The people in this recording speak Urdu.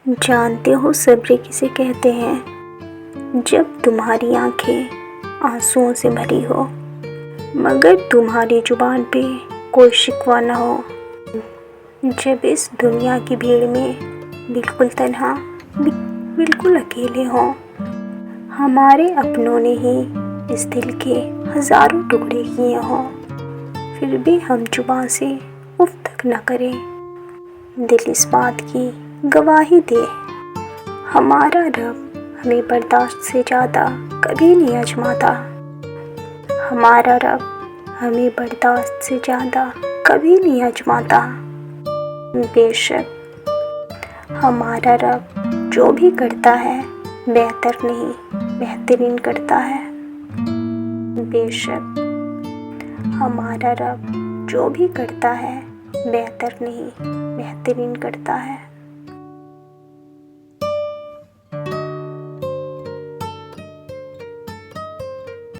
جانتے ہو صبر کسے کہتے ہیں؟ جب تمہاری آنکھیں آنسوؤں سے بھری ہو مگر تمہاری زبان پہ کوئی شکوہ نہ ہو، جب اس دنیا کی بھیڑ میں بالکل تنہا، بالکل اکیلے ہوں، ہمارے اپنوں نے ہی اس دل کے ہزاروں ٹکڑے کیے ہوں، پھر بھی ہم زبان سے اف تک نہ کریں، دل اس بات کی گواہی دے، ہمارا رب ہمیں برداشت سے زیادہ کبھی نہیں آزماتا، ہمارا رب ہمیں برداشت سے زیادہ کبھی نہیں آزماتا۔ بے شک ہمارا رب جو بھی کرتا ہے بہتر نہیں بہترین کرتا ہے، بے شک ہمارا رب جو بھی کرتا ہے بہتر نہیں بہترین کرتا ہے۔